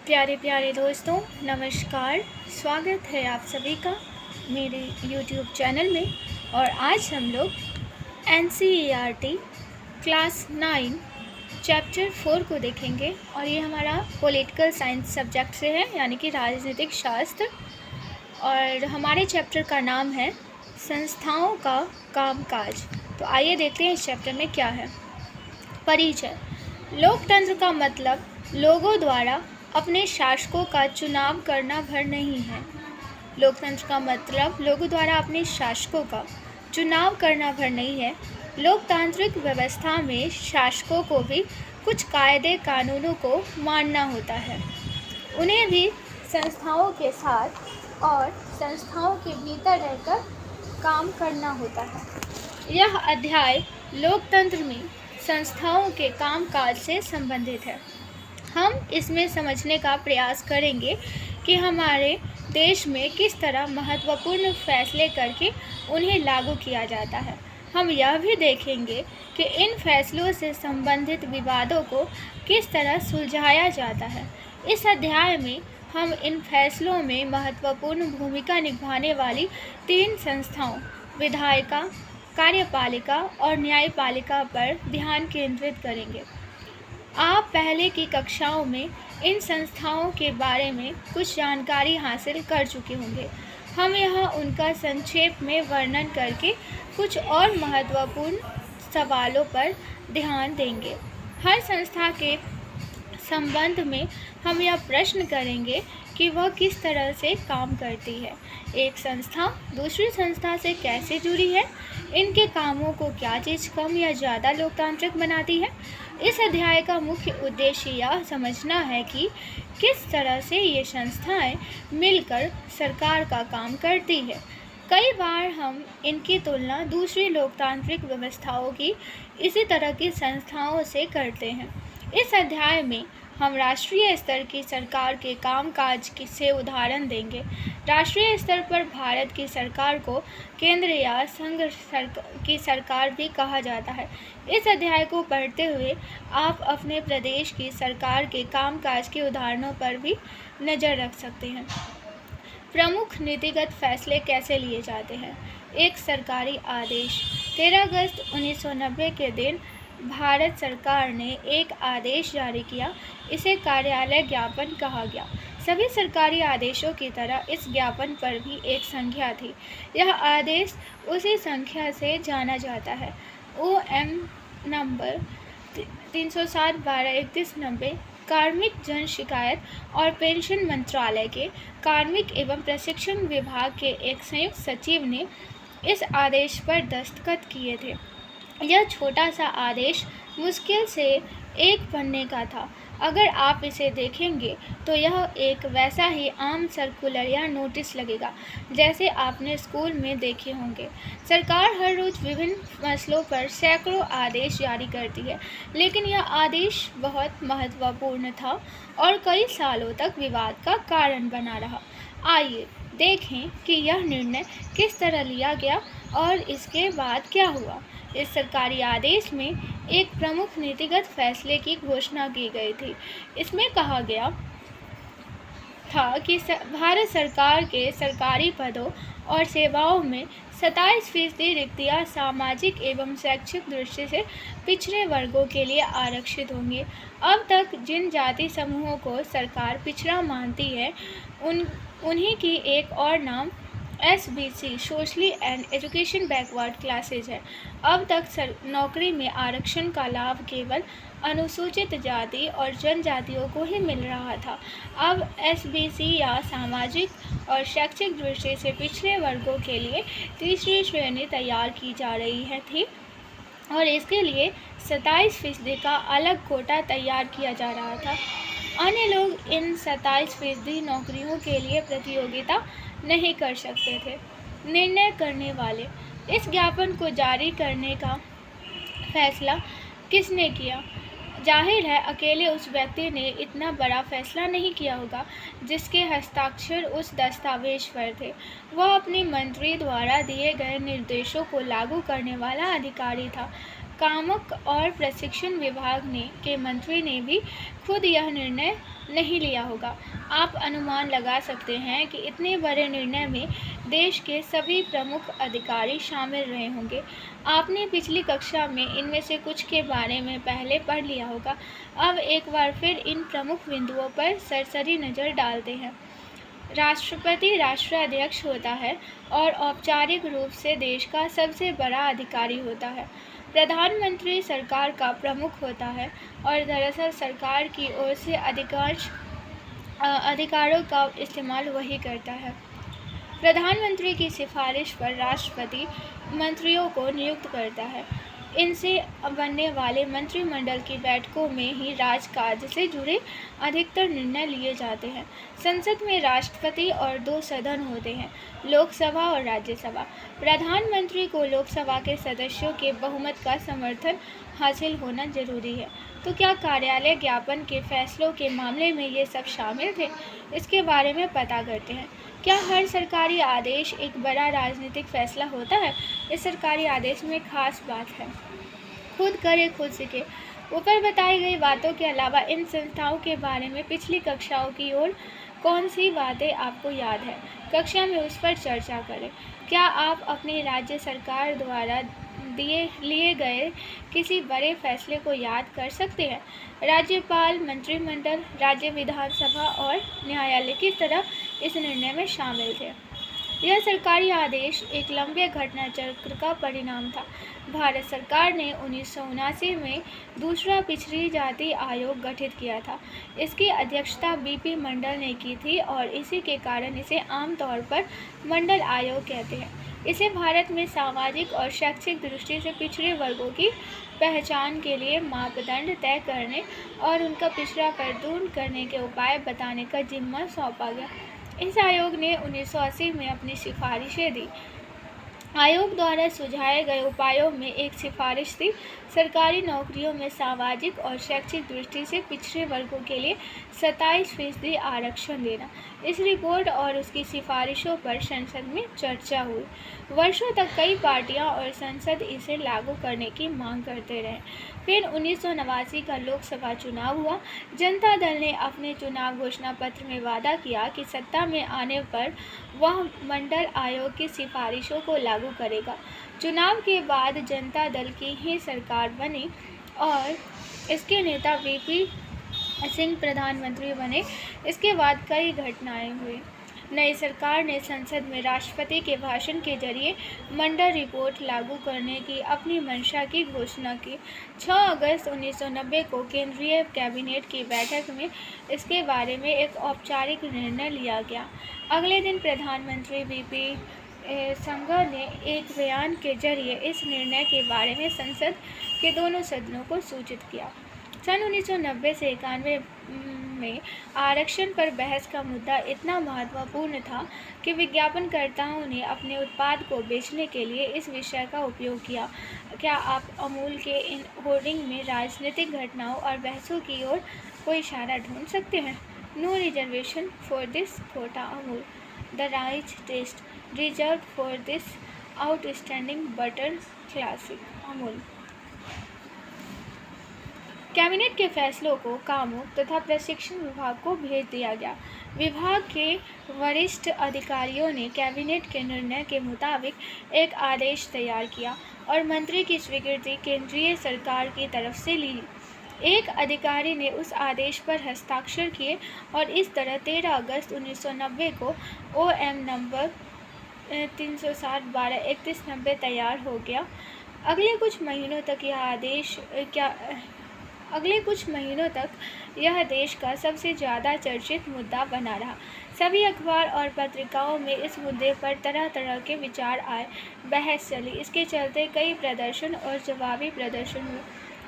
प्यारे प्यारे दोस्तों, नमस्कार। स्वागत है आप सभी का मेरे YouTube चैनल में। और आज हम लोग NCERT क्लास 9 चैप्टर 4 को देखेंगे। और ये हमारा पॉलिटिकल साइंस सब्जेक्ट से है, यानी कि राजनीतिक शास्त्र। और हमारे चैप्टर का नाम है संस्थाओं का कामकाज। तो आइए देखते हैं इस चैप्टर में क्या है। परिचय। लोकतंत्र का मतलब लोगों द्वारा अपने शासकों का चुनाव करना भर नहीं है। लोकतंत्र का मतलब लोगों द्वारा अपने शासकों का चुनाव करना भर नहीं है। लोकतांत्रिक व्यवस्था में शासकों को भी कुछ कायदे कानूनों को मानना होता है। उन्हें भी संस्थाओं के साथ और संस्थाओं के भीतर रहकर काम करना होता है। यह अध्याय लोकतंत्र में संस्थाओं के कामकाज से संबंधित है। हम इसमें समझने का प्रयास करेंगे कि हमारे देश में किस तरह महत्वपूर्ण फैसले करके उन्हें लागू किया जाता है। हम यह भी देखेंगे कि इन फैसलों से संबंधित विवादों को किस तरह सुलझाया जाता है। इस अध्याय में हम इन फैसलों में महत्वपूर्ण भूमिका निभाने वाली 3 संस्थाओं विधायिका, कार्यपालिका और न्यायपालिका पर ध्यान केंद्रित करेंगे। आप पहले की कक्षाओं में इन संस्थाओं के बारे में कुछ जानकारी हासिल कर चुके होंगे। हम यहाँ उनका संक्षेप में वर्णन करके कुछ और महत्वपूर्ण सवालों पर ध्यान देंगे। हर संस्था के संबंध में हम यह प्रश्न करेंगे कि वह किस तरह से काम करती है। एक संस्था दूसरी संस्था से कैसे जुड़ी है, इनके कामों को क्या चीज़ कम या ज़्यादा लोकतांत्रिक बनाती है। इस अध्याय का मुख्य उद्देश्य यह समझना है कि किस तरह से ये संस्थाएं मिलकर सरकार का काम करती है। कई बार हम इनकी तुलना दूसरी लोकतांत्रिक व्यवस्थाओं की इसी तरह की संस्थाओं से करते हैं। इस अध्याय में हम राष्ट्रीय स्तर की सरकार के कामकाज से उदाहरण देंगे। राष्ट्रीय स्तर पर भारत की सरकार को केंद्र या संघ की सरकार भी कहा जाता है। इस अध्याय को पढ़ते हुए आप अपने प्रदेश की सरकार के कामकाज के उदाहरणों पर भी नज़र रख सकते हैं। प्रमुख नीतिगत फैसले कैसे लिए जाते हैं। एक सरकारी आदेश। 13 अगस्त 1990 के दिन भारत सरकार ने एक आदेश जारी किया। इसे कार्यालय ज्ञापन कहा गया। सभी सरकारी आदेशों की तरह इस ज्ञापन पर भी एक संख्या थी। यह आदेश उसी संख्या से जाना जाता है। OM नंबर 307/12/3190 कार्मिक जन शिकायत और पेंशन मंत्रालय के कार्मिक एवं प्रशिक्षण विभाग के एक संयुक्त सचिव ने इस आदेश पर दस्तखत किए थे। यह छोटा सा आदेश मुश्किल से 1 पन्ने का था। अगर आप इसे देखेंगे तो यह एक वैसा ही आम सर्कुलर या नोटिस लगेगा जैसे आपने स्कूल में देखे होंगे। सरकार हर रोज़ विभिन्न मसलों पर सैकड़ों आदेश जारी करती है, लेकिन यह आदेश बहुत महत्वपूर्ण था और कई सालों तक विवाद का कारण बना रहा। आइए देखें कि यह निर्णय किस तरह लिया गया और इसके बाद क्या हुआ। इस सरकारी आदेश में एक प्रमुख नीतिगत फैसले की घोषणा की गई थी। इसमें कहा गया था कि भारत सरकार के सरकारी पदों और सेवाओं में 27% रिक्तियाँ सामाजिक एवं शैक्षिक दृष्टि से पिछड़े वर्गों के लिए आरक्षित होंगी। अब तक जिन जाति समूहों को सरकार पिछड़ा मानती है उन्हीं की एक और नाम SBC socially and education backward classes है। अब तक नौकरी में आरक्षण का लाभ केवल अनुसूचित जाति और जनजातियों को ही मिल रहा था। अब SBC या सामाजिक और शैक्षिक दृष्टि से पिछड़े वर्गों के लिए तीसरी श्रेणी तैयार की जा रही थी और इसके लिए 27% का अलग कोटा तैयार किया जा रहा था। अन्य लोग इन 27% नौकरियों के लिए प्रतियोगिता नहीं कर सकते थे। निर्णय करने वाले। इस ज्ञापन को जारी करने का फैसला किसने किया। जाहिर है अकेले उस व्यक्ति ने इतना बड़ा फैसला नहीं किया होगा जिसके हस्ताक्षर उस दस्तावेज पर थे। वह अपने मंत्री द्वारा दिए गए निर्देशों को लागू करने वाला अधिकारी था। कामक और प्रशिक्षण विभाग के मंत्री ने भी खुद यह निर्णय नहीं लिया होगा। आप अनुमान लगा सकते हैं कि इतने बड़े निर्णय में देश के सभी प्रमुख अधिकारी शामिल रहे होंगे। आपने पिछली कक्षा में इनमें से कुछ के बारे में पहले पढ़ लिया होगा। अब एक बार फिर इन प्रमुख बिंदुओं पर सरसरी नज़र डालते हैं। राष्ट्रपति राष्ट्राध्यक्ष होता है और औपचारिक रूप से देश का सबसे बड़ा अधिकारी होता है। प्रधानमंत्री सरकार का प्रमुख होता है और दरअसल सरकार की ओर से अधिकांश अधिकारों का इस्तेमाल वही करता है। प्रधानमंत्री की सिफारिश पर राष्ट्रपति मंत्रियों को नियुक्त करता है। इनसे बनने वाले मंत्रिमंडल की बैठकों में ही राजकाज से जुड़े अधिकतर निर्णय लिए जाते हैं। संसद में राष्ट्रपति और 2 सदन होते हैं, लोकसभा और राज्यसभा। प्रधानमंत्री को लोकसभा के सदस्यों के बहुमत का समर्थन हासिल होना जरूरी है। तो क्या कार्यालय ज्ञापन के फैसलों के मामले में ये सब शामिल थे? इसके बारे में पता करते हैं। क्या हर सरकारी आदेश एक बड़ा राजनीतिक फैसला होता है? इस सरकारी आदेश में खास बात है, खुद करे खुद सीखे। ऊपर बताई गई बातों के अलावा इन संस्थाओं के बारे में पिछली कक्षाओं की ओर कौन सी बातें आपको याद है? कक्षा में उस पर चर्चा करें। क्या आप अपनी राज्य सरकार द्वारा लिए गए किसी बड़े फैसले को याद कर सकते हैं? राज्यपाल, मंत्रिमंडल, राज्य विधानसभा और न्यायालय किस तरह इस निर्णय में शामिल थे? यह सरकारी आदेश एक लंबे घटना चक्र का परिणाम था। भारत सरकार ने 1979 में दूसरा पिछड़ी जाति आयोग गठित किया था। इसकी अध्यक्षता बीपी मंडल ने की थी और इसी के कारण इसे आमतौर पर मंडल आयोग कहते हैं। इसे भारत में सामाजिक और शैक्षिक दृष्टि से पिछड़े वर्गों की पहचान के लिए मापदंड तय करने और उनका पिछड़ापन दूर करने के उपाय बताने का जिम्मा सौंपा गया। इस आयोग ने 1980 में अपनी सिफारिशें दी। आयोग द्वारा सुझाए गए उपायों में एक सिफारिश थी सरकारी नौकरियों में सामाजिक और शैक्षिक दृष्टि से पिछड़े वर्गों के लिए 27% आरक्षण देना। इस रिपोर्ट और उसकी सिफारिशों पर संसद में चर्चा हुई। वर्षों तक कई पार्टियां और संसद इसे लागू करने की मांग करते रहे। फिर 1989 का लोकसभा चुनाव हुआ। जनता दल ने अपने चुनाव घोषणा पत्र में वादा किया कि सत्ता में आने पर वह मंडल आयोग की सिफारिशों को लागू करेगा। चुनाव के बाद जनता दल की ही सरकार बनी और इसके नेता वीपी सिंह प्रधानमंत्री बने। इसके बाद कई घटनाएं हुई। नई सरकार ने संसद में राष्ट्रपति के भाषण के जरिए मंडल रिपोर्ट लागू करने की अपनी मंशा की घोषणा की। 6 अगस्त 1990 को केंद्रीय कैबिनेट की बैठक में इसके बारे में एक औपचारिक निर्णय लिया गया। अगले दिन प्रधानमंत्री वीपी सिंह ने एक बयान के जरिए इस निर्णय के बारे में संसद के दोनों सदनों को सूचित किया। सन 1990 से 91 में आरक्षण पर बहस का मुद्दा इतना महत्वपूर्ण था कि विज्ञापनकर्ताओं ने अपने उत्पाद को बेचने के लिए इस विषय का उपयोग किया। क्या आप अमूल के इन होर्डिंग में राजनीतिक घटनाओं और बहसों की ओर कोई इशारा ढूंढ सकते हैं? No reservation for this quota Amul, the rice taste reserve for this outstanding butter classic Amul. Cabinet के फैसलों को कामों तथा प्रशिक्षण विभाग को भेज दिया गया। विभाग के वरिष्ठ अधिकारियों ने कैबिनेट के निर्णय के मुताबिक एक आदेश तैयार किया और मंत्री की स्वीकृति केंद्रीय सरकार की तरफ से ली। एक अधिकारी ने उस आदेश पर हस्ताक्षर किए और इस तरह 13 अगस्त 1990 को OM नंबर 360/12/3190 तैयार हो गया। अगले कुछ महीनों तक यह देश का सबसे ज़्यादा चर्चित मुद्दा बना रहा। सभी अखबार और पत्रिकाओं में इस मुद्दे पर तरह तरह के विचार आए, बहस चली। इसके चलते कई प्रदर्शन और जवाबी प्रदर्शन हुए।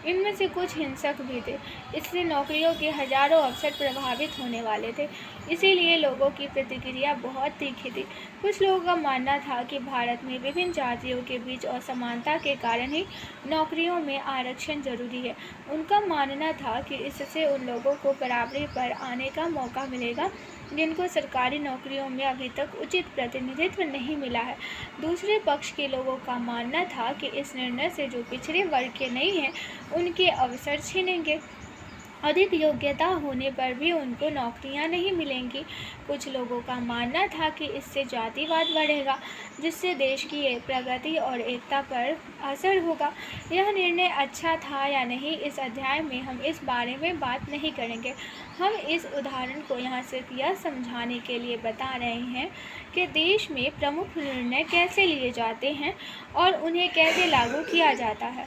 इनमें से कुछ हिंसक भी थे। इससे नौकरियों के हजारों अवसर प्रभावित होने वाले थे। इसीलिए लोगों की प्रतिक्रिया बहुत तीखी थी। कुछ लोगों का मानना था कि भारत में विभिन्न जातियों के बीच असमानता के कारण ही नौकरियों में आरक्षण जरूरी है। उनका मानना था कि इससे उन लोगों को बराबरी पर आने का मौका मिलेगा जिनको सरकारी नौकरियों में अभी तक उचित प्रतिनिधित्व नहीं मिला है। दूसरे पक्ष के लोगों का मानना था कि इस निर्णय से जो पिछड़े वर्ग के नहीं हैं उनके अवसर छिनेंगे। अधिक योग्यता होने पर भी उनको नौकरियां नहीं मिलेंगी। कुछ लोगों का मानना था कि इससे जातिवाद बढ़ेगा जिससे देश की प्रगति और एकता पर असर होगा। यह निर्णय अच्छा था या नहीं, इस अध्याय में हम इस बारे में बात नहीं करेंगे। हम इस उदाहरण को यहाँ सिर्फ यह समझाने के लिए बता रहे हैं कि देश में प्रमुख निर्णय कैसे लिए जाते हैं और उन्हें कैसे लागू किया जाता है।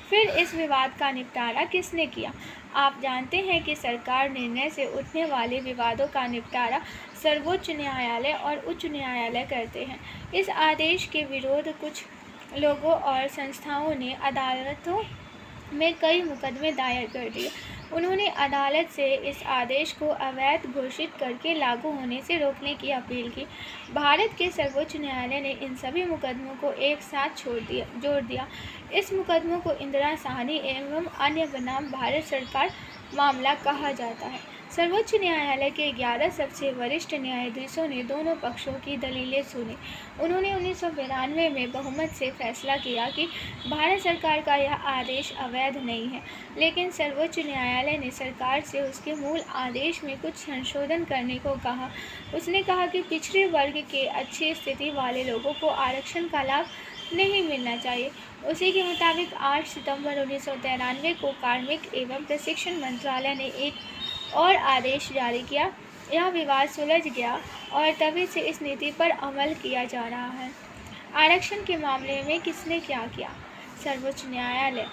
फिर इस विवाद का निपटारा किसने किया? आप जानते हैं कि सरकार निर्णय से उठने वाले विवादों का निपटारा सर्वोच्च न्यायालय और उच्च न्यायालय करते हैं। इस आदेश के विरोध कुछ लोगों और संस्थाओं ने अदालतों में कई मुकदमे दायर कर दिए। उन्होंने अदालत से इस आदेश को अवैध घोषित करके लागू होने से रोकने की अपील की। भारत के सर्वोच्च न्यायालय ने इन सभी मुकदमों को एक साथ जोड़ दिया। इस मुकदमों को इंदिरा साहनी एवं अन्य बनाम भारत सरकार मामला कहा जाता है। सर्वोच्च न्यायालय के 11 सबसे वरिष्ठ न्यायाधीशों ने दोनों पक्षों की दलीलें सुनी। उन्होंने 1992 में बहुमत से फैसला किया कि भारत सरकार का यह आदेश अवैध नहीं है, लेकिन सर्वोच्च न्यायालय ने सरकार से उसके मूल आदेश में कुछ संशोधन करने को कहा। उसने कहा कि पिछड़े वर्ग के अच्छी स्थिति वाले लोगों को आरक्षण का लाभ नहीं मिलना चाहिए। उसी के मुताबिक 8 सितंबर 1993 को कार्मिक एवं प्रशिक्षण मंत्रालय ने एक और आदेश जारी किया। यह विवाद सुलझ गया और तभी से इस नीति पर अमल किया जा रहा है। आरक्षण के मामले में किसने क्या किया? सर्वोच्च न्यायालय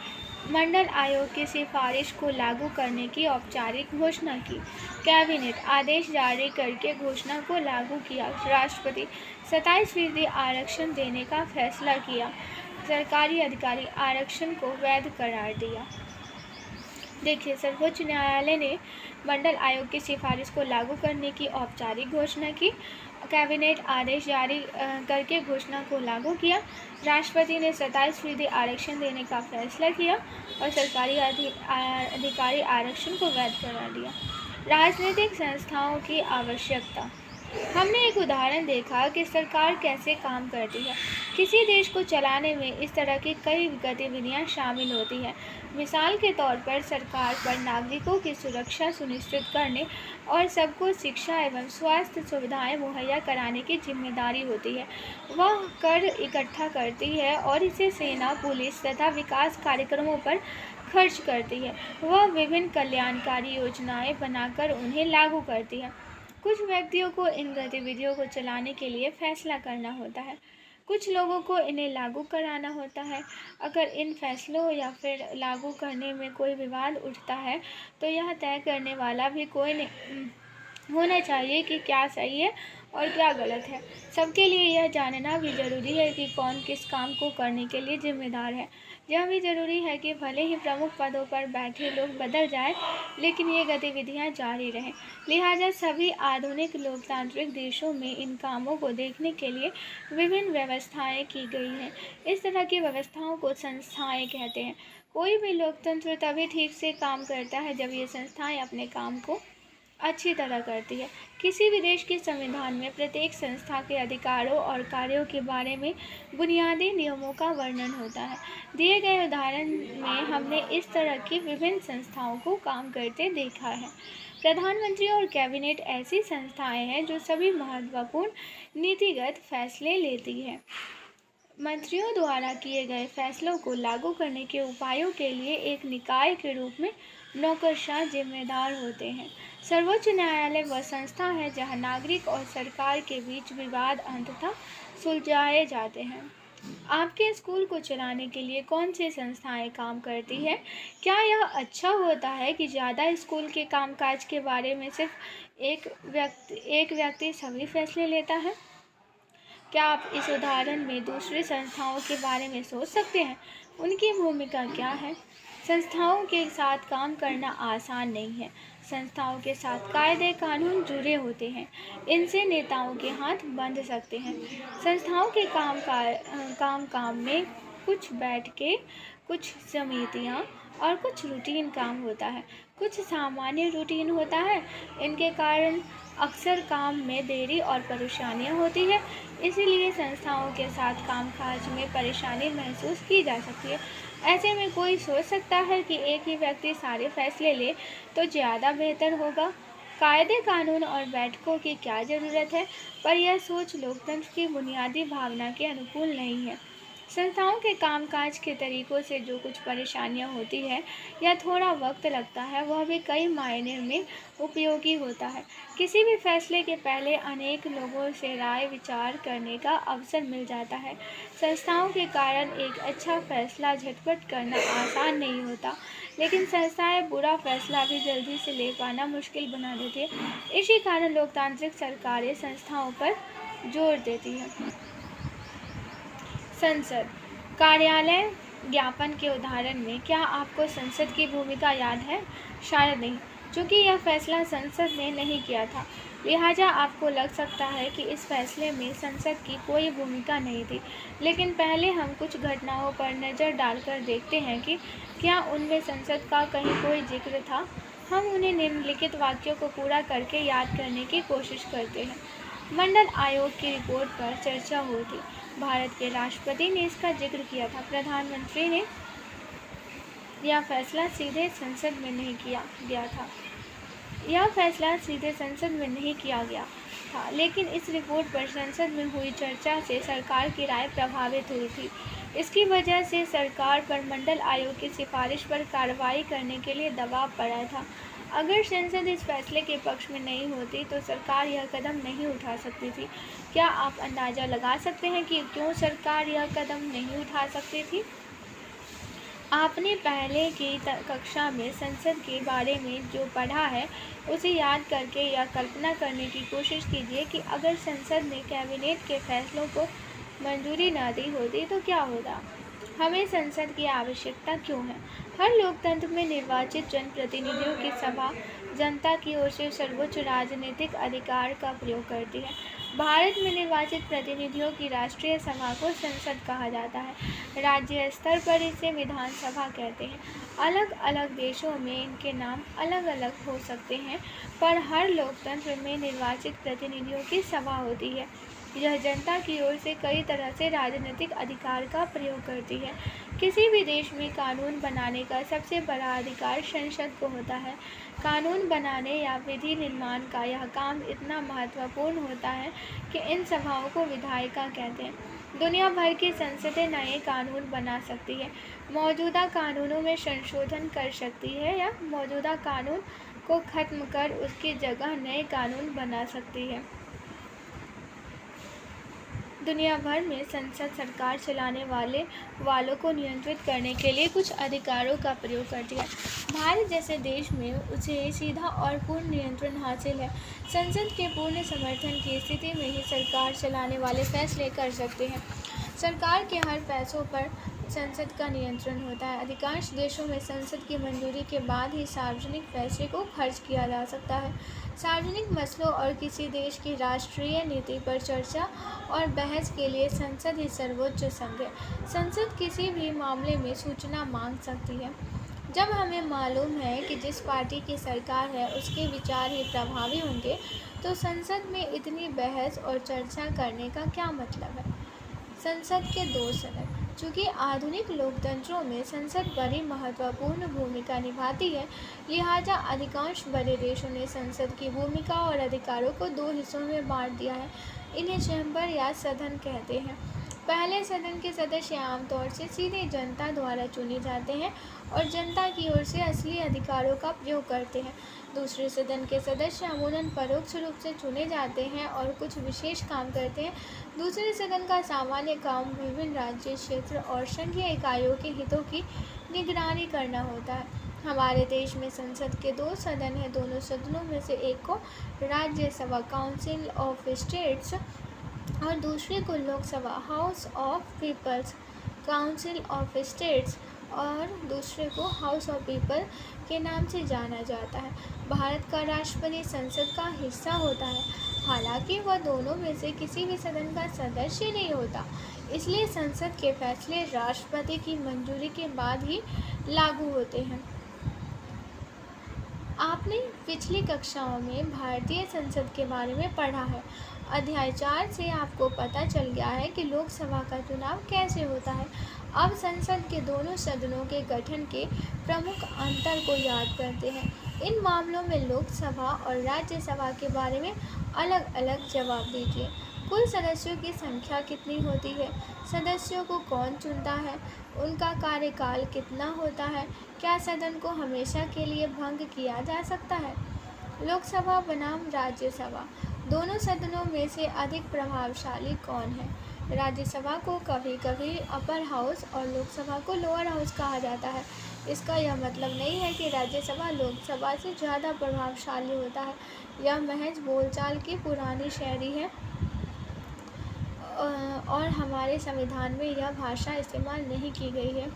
मंडल आयोग की सिफारिश को लागू करने की औपचारिक घोषणा की। कैबिनेट आदेश जारी करके घोषणा को लागू किया। राष्ट्रपति 27% आरक्षण देने का फैसला किया। सरकारी अधिकारी आरक्षण को वैध करार दिया। देखिए, सर्वोच्च न्यायालय ने मंडल आयोग की सिफारिश को लागू करने की औपचारिक घोषणा की। कैबिनेट आदेश जारी करके घोषणा को लागू किया। राष्ट्रपति ने 27% आरक्षण देने का फैसला किया और सरकारी अधिकारी आरक्षण को वैध करार दिया। राजनीतिक संस्थाओं की आवश्यकता। हमने एक उदाहरण देखा कि सरकार कैसे काम करती है। किसी देश को चलाने में इस तरह की कई गतिविधियां शामिल होती हैं। मिसाल के तौर पर सरकार पर नागरिकों की सुरक्षा सुनिश्चित करने और सबको शिक्षा एवं स्वास्थ्य सुविधाएं मुहैया कराने की जिम्मेदारी होती है। वह कर इकट्ठा करती है और इसे सेना, पुलिस तथा विकास कार्यक्रमों पर खर्च करती है। वह विभिन्न कल्याणकारी योजनाएं बनाकर उन्हें लागू करती है। कुछ व्यक्तियों को इन गतिविधियों को चलाने के लिए फैसला करना होता है। कुछ लोगों को इन्हें लागू कराना होता है। अगर इन फैसलों या फिर लागू करने में कोई विवाद उठता है तो यह तय करने वाला भी कोई नहीं होना चाहिए कि क्या सही है और क्या गलत है। सबके लिए यह जानना भी ज़रूरी है कि कौन किस काम को करने के लिए जिम्मेदार है। यह भी ज़रूरी है कि भले ही प्रमुख पदों पर बैठे लोग बदल जाएं, लेकिन ये गतिविधियां जारी रहें। लिहाजा सभी आधुनिक लोकतांत्रिक देशों में इन कामों को देखने के लिए विभिन्न व्यवस्थाएं की गई हैं। इस तरह की व्यवस्थाओं को संस्थाएं कहते हैं। कोई भी लोकतंत्र तभी ठीक से काम करता है जब ये संस्थाएं अपने काम को अच्छी तरह करती है। किसी भी देश के संविधान में प्रत्येक संस्था के अधिकारों और कार्यों के बारे में बुनियादी नियमों का वर्णन होता है। दिए गए उदाहरण में हमने इस तरह की विभिन्न संस्थाओं को काम करते देखा है। प्रधानमंत्री और कैबिनेट ऐसी संस्थाएं हैं जो सभी महत्वपूर्ण नीतिगत फैसले लेती है। मंत्रियों द्वारा किए गए फैसलों को लागू करने के उपायों के लिए एक निकाय के रूप में नौकरशाह जिम्मेदार होते हैं। सर्वोच्च न्यायालय वह संस्था है जहां नागरिक और सरकार के बीच विवाद अंततः सुलझाए जाते हैं। आपके स्कूल को चलाने के लिए कौन सी संस्थाएं काम करती है? क्या यह अच्छा होता है कि ज़्यादा स्कूल के कामकाज के बारे में सिर्फ एक व्यक्ति सभी फैसले लेता है? क्या आप इस उदाहरण में दूसरी संस्थाओं के बारे में सोच सकते हैं? उनकी भूमिका क्या है? संस्थाओं के साथ काम करना आसान नहीं है। संस्थाओं के साथ कायदे कानून जुड़े होते हैं, इनसे नेताओं के हाथ बंध सकते हैं। संस्थाओं के काम में कुछ बैठकें, कुछ समितियाँ और कुछ रूटीन काम होता है। कुछ सामान्य रूटीन होता है, इनके कारण अक्सर काम में देरी और परेशानियाँ होती है। इसीलिए संस्थाओं के साथ कामकाज में परेशानी महसूस की जा सकती है। ऐसे में कोई सोच सकता है कि एक ही व्यक्ति सारे फैसले ले तो ज़्यादा बेहतर होगा। कायदे कानून और बैठकों की क्या ज़रूरत है, पर यह सोच लोकतंत्र की बुनियादी भावना के अनुकूल नहीं है। संस्थाओं के कामकाज के तरीकों से जो कुछ परेशानियां होती है या थोड़ा वक्त लगता है, वह भी कई मायने में उपयोगी होता है। किसी भी फैसले के पहले अनेक लोगों से राय विचार करने का अवसर मिल जाता है। संस्थाओं के कारण एक अच्छा फैसला झटपट करना आसान नहीं होता, लेकिन संस्थाएं बुरा फैसला भी जल्दी से ले पाना मुश्किल बना देती है। इसी कारण लोकतांत्रिक सरकारें संस्थाओं पर जोर देती हैं। संसद कार्यालय ज्ञापन के उदाहरण में क्या आपको संसद की भूमिका याद है? शायद नहीं, क्योंकि यह फैसला संसद ने नहीं किया था। लिहाजा आपको लग सकता है कि इस फैसले में संसद की कोई भूमिका नहीं थी। लेकिन पहले हम कुछ घटनाओं पर नज़र डालकर देखते हैं कि क्या उनमें संसद का कहीं कोई जिक्र था। हम उन्हें निम्नलिखित वाक्यों को पूरा करके याद करने की कोशिश करते हैं। मंडल आयोग की रिपोर्ट पर चर्चा हुई थी। भारत के राष्ट्रपति ने इसका जिक्र किया था। प्रधानमंत्री ने यह फैसला सीधे संसद में नहीं किया गया था। लेकिन इस रिपोर्ट पर संसद में हुई चर्चा से सरकार की राय प्रभावित हुई थी। इसकी वजह से सरकार पर मंडल आयोग की सिफारिश पर कार्रवाई करने के लिए दबाव पड़ा था। अगर संसद इस फैसले के पक्ष में नहीं होती तो सरकार यह कदम नहीं उठा सकती थी। क्या आप अंदाज़ा लगा सकते हैं कि क्यों सरकार यह कदम नहीं उठा सकती थी? आपने पहले की कक्षा में संसद के बारे में जो पढ़ा है, उसे याद करके यह कल्पना करने की कोशिश कीजिए कि अगर संसद ने कैबिनेट के फैसलों को मंजूरी न दी होती तो क्या होता। हमें संसद की आवश्यकता क्यों है? हर लोकतंत्र में निर्वाचित जनप्रतिनिधियों की सभा जनता की ओर से सर्वोच्च राजनीतिक अधिकार का प्रयोग करती है। भारत में निर्वाचित प्रतिनिधियों की राष्ट्रीय सभा को संसद कहा जाता है। राज्य स्तर पर इसे विधानसभा कहते हैं। अलग अलग देशों में इनके नाम अलग अलग हो सकते हैं, पर हर लोकतंत्र में निर्वाचित प्रतिनिधियों की सभा होती है। यह जनता की ओर से कई तरह से राजनीतिक अधिकार का प्रयोग करती है। किसी भी देश में कानून बनाने का सबसे बड़ा अधिकार संसद को होता है। कानून बनाने या विधि निर्माण का यह काम इतना महत्वपूर्ण होता है कि इन सभाओं को विधायिका कहते हैं। दुनिया भर की संसदें नए कानून बना सकती है, मौजूदा कानूनों में संशोधन कर सकती है या मौजूदा कानून को खत्म कर उसकी जगह नए कानून बना सकती है। दुनिया भर में संसद सरकार चलाने वालों को नियंत्रित करने के लिए कुछ अधिकारों का प्रयोग करती है। भारत जैसे देश में उसे सीधा और पूर्ण नियंत्रण हासिल है। संसद के पूर्ण समर्थन की स्थिति में ही सरकार चलाने वाले फैसले कर सकते हैं। सरकार के हर फैसलों पर संसद का नियंत्रण होता है। अधिकांश देशों में संसद की मंजूरी के बाद ही सार्वजनिक पैसे को खर्च किया जा सकता है। सार्वजनिक मसलों और किसी देश की राष्ट्रीय नीति पर चर्चा और बहस के लिए संसद ही सर्वोच्च संघ है। संसद किसी भी मामले में सूचना मांग सकती है। जब हमें मालूम है कि जिस पार्टी की सरकार है उसके विचार ही प्रभावी होंगे, तो संसद में इतनी बहस और चर्चा करने का क्या मतलब है? संसद के दो सदन। चूँकि आधुनिक लोकतंत्रों में संसद बड़ी महत्वपूर्ण भूमिका निभाती है, लिहाजा अधिकांश बड़े देशों ने संसद की भूमिका और अधिकारों को दो हिस्सों में बांट दिया है। इन्हें चैम्बर या सदन कहते हैं। पहले सदन के सदस्य आमतौर से सीधे जनता द्वारा चुने जाते हैं और जनता की ओर से असली अधिकारों का प्रयोग करते हैं। दूसरे सदन के सदस्य अमूमन परोक्ष रूप से चुने जाते हैं और कुछ विशेष काम करते हैं। दूसरे सदन का सामान्य काम विभिन्न राज्य, क्षेत्र और संघीय इकाइयों के हितों की निगरानी करना होता है। हमारे देश में संसद के दो सदन हैं। दोनों सदनों में से एक को राज्यसभा काउंसिल ऑफ स्टेट्स और दूसरे को Lok Sabha house of peoples council of states और दूसरे को हाउस ऑफ पीपल के नाम से जाना जाता है। भारत का राष्ट्रपति संसद का हिस्सा होता है, हालांकि वह दोनों में से किसी भी सदन का सदस्य नहीं होता, इसलिए संसद के फैसले राष्ट्रपति की मंजूरी के बाद ही लागू होते हैं। आपने पिछली कक्षाओं में भारतीय संसद के बारे में पढ़ा है। अध्याय 4 से आपको पता चल गया है कि लोकसभा का चुनाव कैसे होता है। अब संसद के दोनों सदनों के गठन के प्रमुख अंतर को याद करते हैं। इन मामलों में लोकसभा और राज्यसभा के बारे में अलग अलग जवाब दीजिए। कुल सदस्यों की संख्या कितनी होती है? सदस्यों को कौन चुनता है? उनका कार्यकाल कितना होता है? क्या सदन को हमेशा के लिए भंग किया जा सकता है? लोकसभा बनाम राज्यसभा, दोनों सदनों में से अधिक प्रभावशाली कौन है? राज्यसभा को कभी कभी अपर हाउस और लोकसभा को लोअर हाउस कहा जाता है। इसका यह मतलब नहीं है कि राज्यसभा लोकसभा से ज़्यादा प्रभावशाली होता है। यह महज बोलचाल की पुरानी शैली है और हमारे संविधान में यह भाषा इस्तेमाल नहीं की गई है।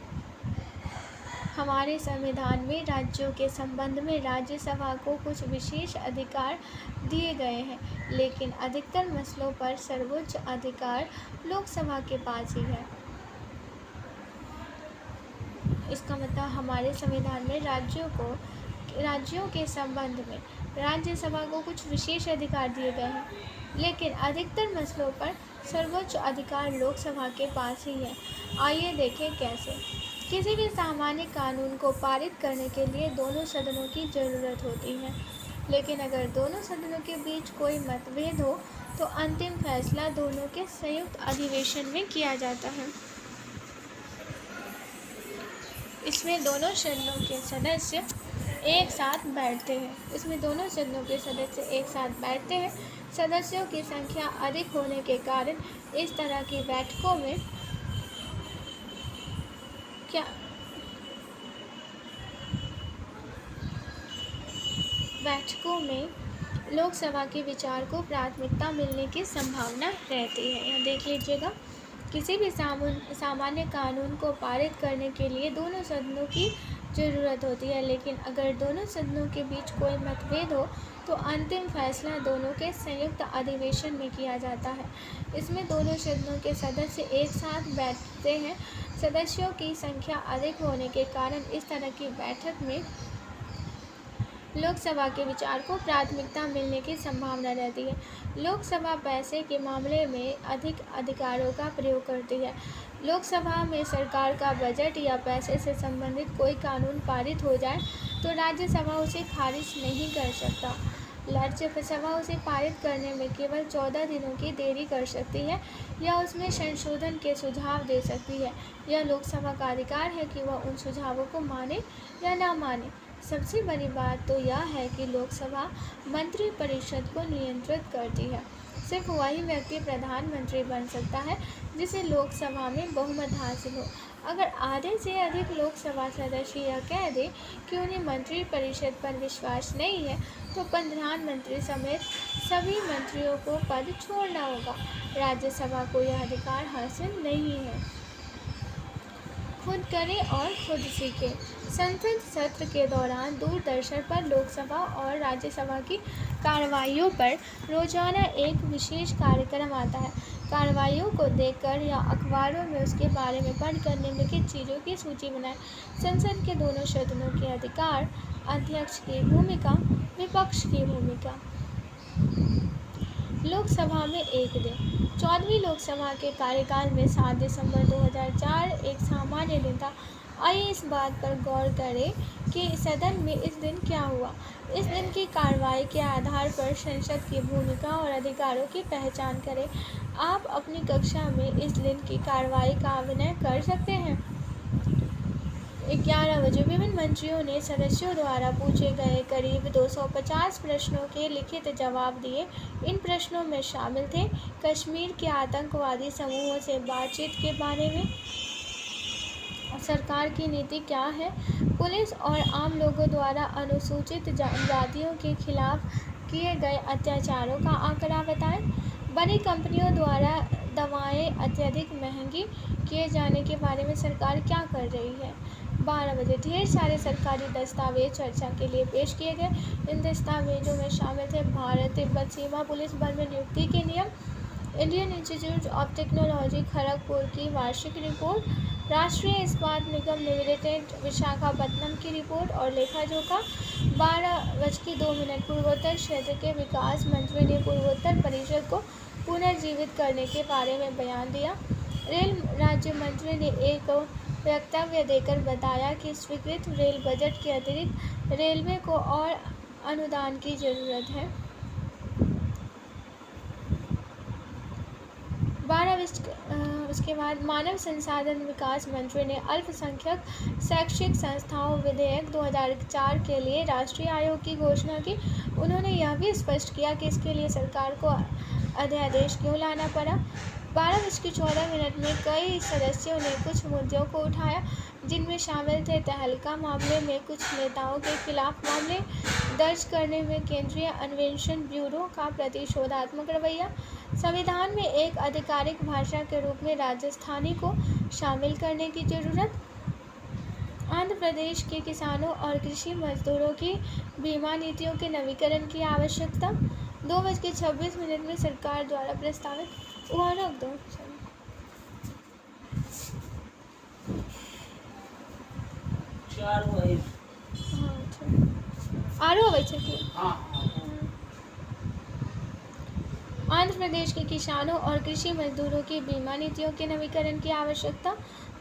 हमारे संविधान में राज्यों के संबंध में राज्यसभा को कुछ विशेष अधिकार दिए गए हैं, लेकिन अधिकतर मसलों पर सर्वोच्च अधिकार लोकसभा के पास ही है। इसका मतलब हमारे संविधान में राज्यों के संबंध में राज्यसभा को कुछ विशेष अधिकार दिए गए हैं, लेकिन अधिकतर मसलों पर सर्वोच्च अधिकार लोकसभा के पास ही है। आइए देखें कैसे। किसी भी सामान्य कानून को पारित करने के लिए दोनों सदनों की ज़रूरत होती है, लेकिन अगर दोनों सदनों के बीच कोई मतभेद हो तो अंतिम फैसला दोनों के संयुक्त अधिवेशन में किया जाता है। इसमें दोनों सदनों के सदस्य एक साथ बैठते हैं। सदस्यों की संख्या अधिक होने के कारण इस तरह की बैठकों में लोकसभा के विचार को प्राथमिकता मिलने की संभावना रहती है। यह देख लीजिएगा। किसी भी सामान्य कानून को पारित करने के लिए दोनों सदनों की ज़रूरत होती है, लेकिन अगर दोनों सदनों के बीच कोई मतभेद हो तो अंतिम फैसला दोनों के संयुक्त अधिवेशन में किया जाता है। इसमें दोनों सदनों के सदस्य एक साथ बैठते हैं। सदस्यों की संख्या अधिक होने के कारण इस तरह की बैठक में लोकसभा के विचार को प्राथमिकता मिलने की संभावना रहती है। लोकसभा पैसे के मामले में अधिक अधिकारों का प्रयोग करती है। लोकसभा में सरकार का बजट या पैसे से संबंधित कोई कानून पारित हो जाए तो राज्यसभा उसे खारिज नहीं कर सकता। राज्यसभा उसे पारित करने में केवल 14 दिनों की देरी कर सकती है या उसमें संशोधन के सुझाव दे सकती है। यह लोकसभा का अधिकार है कि वह उन सुझावों को माने या ना माने। सबसे बड़ी बात तो यह है कि लोकसभा मंत्रिपरिषद को नियंत्रित करती है। सिर्फ वही व्यक्ति प्रधानमंत्री बन सकता है जिसे लोकसभा में बहुमत हासिल हो। अगर आधे से अधिक लोकसभा सदस्य यह कह दें कि उन्हें मंत्रिपरिषद पर विश्वास नहीं है तो प्रधानमंत्री समेत सभी मंत्रियों को पद छोड़ना होगा। राज्यसभा को यह अधिकार हासिल नहीं है। खुद करें और खुद सीखें। संसद सत्र के दौरान दूरदर्शन पर लोकसभा और राज्यसभा की कार्रवाइयों पर रोजाना एक विशेष कार्यक्रम आता है। कार्रवाइयों को देखकर या अखबारों में उसके बारे में पढ़कर निम्नलिखित चीज़ों की सूची बनाएं। संसद के दोनों सदनों के अधिकार, अध्यक्ष की भूमिका, विपक्ष की भूमिका। लोकसभा में एक दिन। 14वीं लोकसभा के कार्यकाल में 7 दिसंबर 2004 एक सामान्य दिन था। आइए इस बात पर गौर करें कि सदन में इस दिन क्या हुआ। इस दिन की कार्रवाई के आधार पर संसद की भूमिका और अधिकारों की पहचान करें। आप अपनी कक्षा में इस दिन की कार्रवाई का अभिनय कर सकते हैं। 11 बजे विभिन्न मंत्रियों ने सदस्यों द्वारा पूछे गए करीब 250 प्रश्नों के लिखित जवाब दिए। इन प्रश्नों में शामिल थे कश्मीर के आतंकवादी समूहों से बातचीत के बारे में, सरकार की नीति क्या है, पुलिस और आम लोगों द्वारा अनुसूचित जातियों के खिलाफ किए गए अत्याचारों का आंकड़ा बताएं, बड़ी कंपनियों द्वारा दवाएं अत्यधिक महंगी किए जाने के बारे में सरकार क्या कर रही है, 12 बजे ढेर सारे सरकारी दस्तावेज चर्चा के लिए पेश किए गए। इन दस्तावेजों में शामिल थे भारत तिब्बत सीमा पुलिस बल में नियुक्ति के नियम, Indian institute of technology Kharagpur की वार्षिक रिपोर्ट, राष्ट्रीय इस्पात निगम लिमिटेड विशाखापट्टनम की रिपोर्ट और लेखा जोखा। 12:02 पूर्वोत्तर क्षेत्र के विकास मंत्री ने पूर्वोत्तर परिषद को पुनर्जीवित करने के बारे में बयान दिया। रेल राज्य मंत्री ने एक वक्तव्य देकर बताया कि स्वीकृत रेल बजट के अतिरिक्त रेलवे को और अनुदान की जरूरत है। 12 उसके बाद मानव संसाधन विकास मंत्री ने अल्पसंख्यक शैक्षिक संस्थाओं विधेयक 2004 के लिए राष्ट्रीय आयोग की घोषणा की। उन्होंने यह भी स्पष्ट किया कि इसके लिए सरकार को अध्यादेश क्यों लाना पड़ा। 12:14 में कई सदस्यों ने कुछ मुद्दों को उठाया, जिनमें शामिल थे तहलका मामले में कुछ नेताओं के खिलाफ मामले दर्ज करने में केंद्रीय अन्वेषण ब्यूरो का प्रतिशोधात्मक रवैया, संविधान में एक आधिकारिक भाषा के रूप में राजस्थानी को शामिल करने की जरूरत, आंध्र प्रदेश के किसानों और कृषि मजदूरों की बीमा नीतियों के नवीकरण की आवश्यकता। 2:26 में सरकार द्वारा प्रस्तावित रख दो आंध्र प्रदेश के किसानों और कृषि मजदूरों की बीमा नीतियों के नवीकरण की आवश्यकता।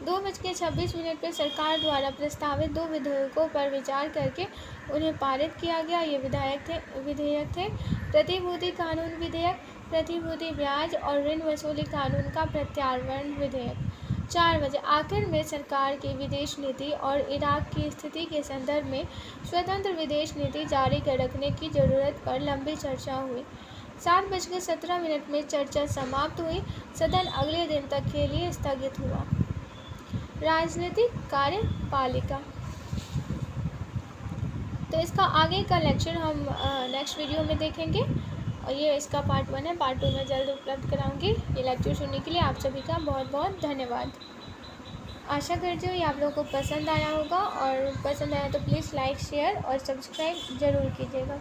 2:26 पर सरकार द्वारा प्रस्तावित 2 विधेयकों पर विचार करके उन्हें पारित किया गया। ये विधेयक थे प्रतिभूति कानून विधेयक, प्रतिभूति ब्याज और ऋण वसूली कानून का प्रत्यावर्तन विधेयक। 4 बजे आखिर में सरकार की विदेश नीति और इराक की स्थिति के संदर्भ में स्वतंत्र विदेश नीति जारी रखने की जरूरत पर लंबी चर्चा हुई। 7:17 में चर्चा समाप्त हुई। सदन अगले दिन तक के लिए स्थगित हुआ। राजनीतिक कार्यपालिका। तो इसका आगे का लेक्चर हम नेक्स्ट वीडियो में देखेंगे और ये इसका पार्ट 1 है। पार्ट 2 में जल्द उपलब्ध कराऊंगी। ये लेक्चर सुनने के लिए आप सभी का बहुत बहुत धन्यवाद। आशा करती हूँ ये आप लोगों को पसंद आया होगा और पसंद आया तो प्लीज़ लाइक, शेयर और सब्सक्राइब ज़रूर कीजिएगा।